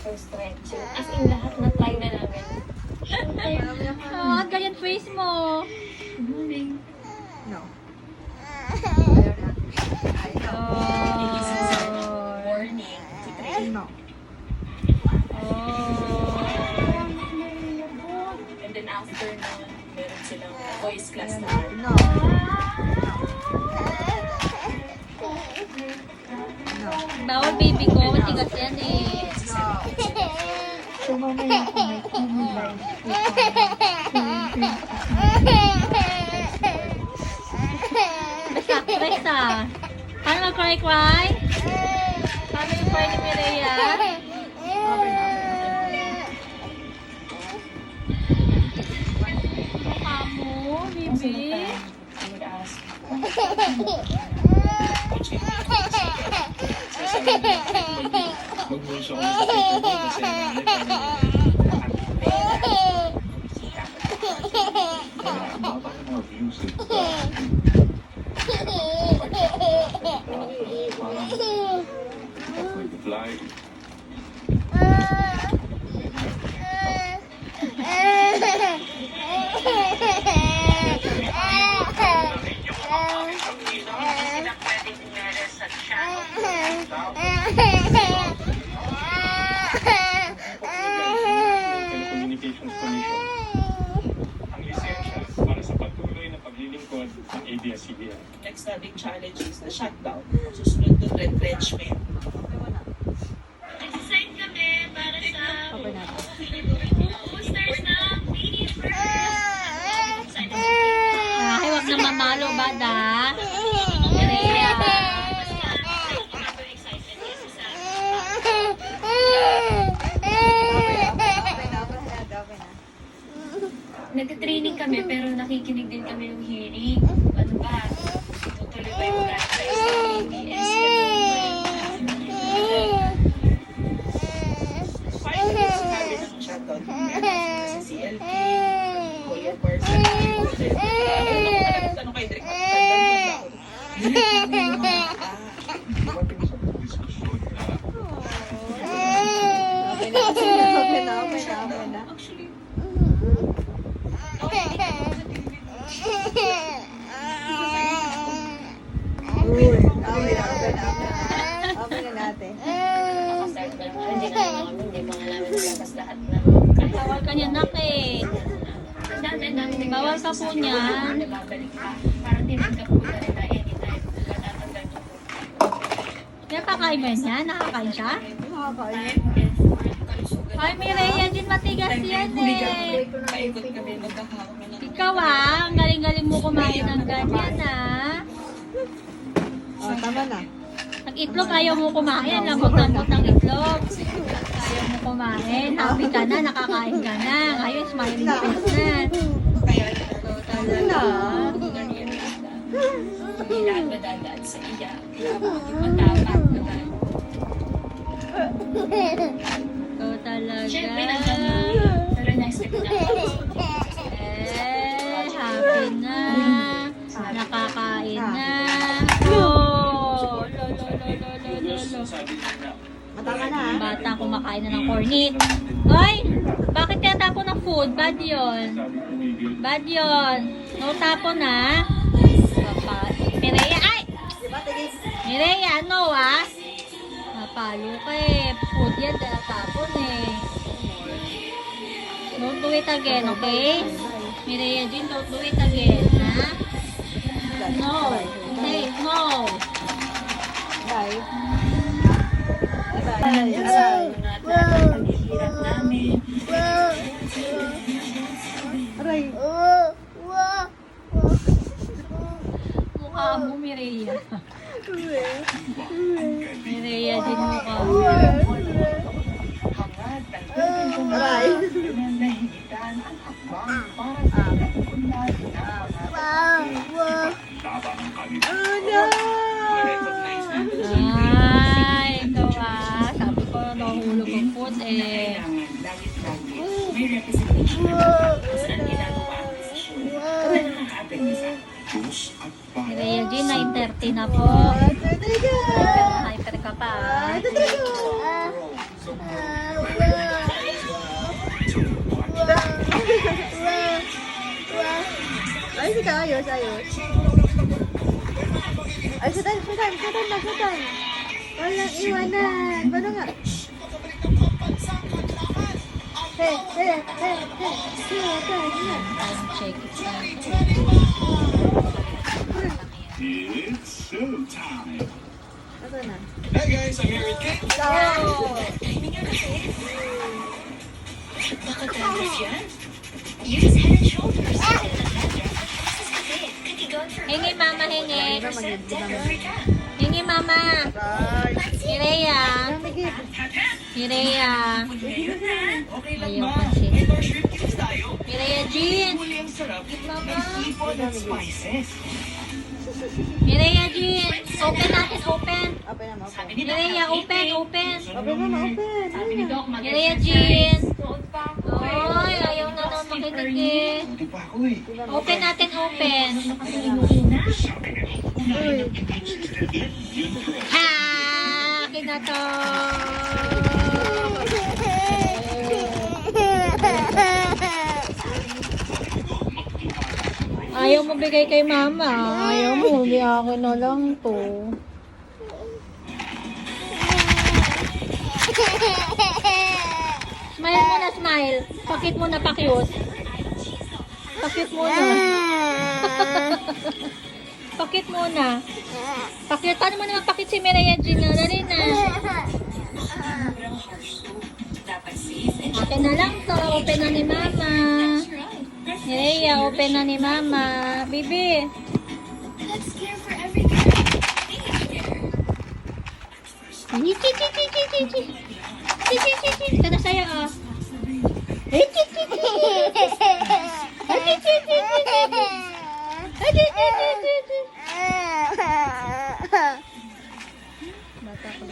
for stretching. As in, lahat na try na namin. Oh, ganyan face mo. Good morning. No. Oh. Morning. No. Oh. And then afternoon, meron silang voice class naman. No. No. Bawal baby ko, matigas yan eh. So, mamaya ako may live. Basta actress ah. Paano mag-cry-cry? Paano yung cry ni Mireya? Mukha mo, baby. I would ask, Mag-voice ako sa paper ko kasi baka yung mga views eh. Parang going to fly. Telecommunications Commission. Ang lisensya para sa patuloy na paglilingkod ng ABS-CBN. Next nating challenge is the shutdown. Susunod to retrenchment. Nag-design kami para sa Cover natin. posters ng Media First. Ay, wag na mamalo ba da? Mireya. nag-training kami pero nakikinig din kami ng hearing. Ano ba? Tutuloy ba yung practice ng ABS? Finally, sinabi ng shutdown. Meron si CLP, Kuya Person, ano kay Drake? Dumating sa diskusyon na Okay na. Actually, Uy, okay na natin. Nakastart pa lang. Hindi namin hindi pa nga namin nilabas lahat na. Bawal ka niya nak eh. Dati namin Bawal ka po niyan. Nababalik pa. Parang tinanggap ko na rin na anytime. Matatanggal ko po. Kaya pakain mo yan? Nakakain siya? Nakakain. Ay, Mireya din matigas yan eh. paikot kami, magkahawak na Ikaw ah, ang galing-galing mo kumain ng ganyan ah. Oh, tama na. Nag-itlog, ayaw mo kumain. Lambot-lambot ng itlog. Ayaw mo kumain. Happy ka na, nakakain ka na. Ngayon, smiling face na. kaya Talaga. Hindi lahat madadaan sa iya. Kailangan maging matapang na tayo. Ikaw talaga. Siyempre, nandang pero na-expect na Happy na. Nakakain na. Oh, lolo. sabi niya na Mata ka na, Bata kumakain na ng cornet. Hoy! Bakit kaya tapon ng food? Bad yun. sabi tumigil. Bad yun. No tapon ha. Mireya, ay! Diba, tigil? Mireya, no ah? Napalo ka eh. Food yan, dahil tapon eh. Don't do it again, okay? Mireya Jean, don't do it again, ha? No. Say no. Bye. Kasama natin ang paghihirap namin. Aray. Mukha mo, Mireya. Mireya Jean, mukha mo. Hangad ng tubig Aray. na higitan ang hakbang para sa pagkukunlad ng Tabang ang kami. recognize natin Ay, ikaw ah. Sabi ko, nahulog ang food eh. kailangan lagit-lagit may representation ng mga saan ginagawa ang desisyon. Kaya nakaka-apekto sa Diyos at para Mireya Jean, 9:30 na po. Talaga. Hyper ka pa ah. Talaga. Ay, sige, ayos. Ay, sudan na. Walang iwanan. Paano nga? Hey. Time check. It's showtime! Ito na. Hey guys, I'm here with Kate. Nakatagas yan? Use Head and Shoulders. This is Kate. Katigon for Hingi mama, hingi. debt-free ka. Hingi mama. Mireya. Migit. Mireya. Okay lang Ayaw ma. kasi. May more shrimp cubes tayo. Mireya Jean. Huli ang sarap Mama. ng seafood at spices. Mireya Jean. Open natin, open. Open na mo. Sabi ni Doc, Mireya, open. Open na. Sabi ni Doc, Mireya mag-exercise. Jean. Suot pa ako. Ay, ayaw na naman makinig eh. Buti pa ako eh. Open natin, open. Ha! Akin na to. Ayaw mo bigay kay mama. Ayaw mo, hindi akin na lang to. Smile muna, smile. Pakit muna, pakyut. Pakit muna. Pakit muna. Pakit. Paano mo naman pakit si Mireya Gina? Dali na. Dapat safe and Akin na lang to. Open na ni mama. Mireya, open na ni mama. Bibi. Let's care for every girl. Chi, chi, chi, chi, chi, chi, chi. Chi, chi, chi, chi. Ito na sa'yo, oh. Chi, chi, chi, chi. Chi, chi, chi, chi, chi. Chi, chi, chi, chi, chi. Bata ko.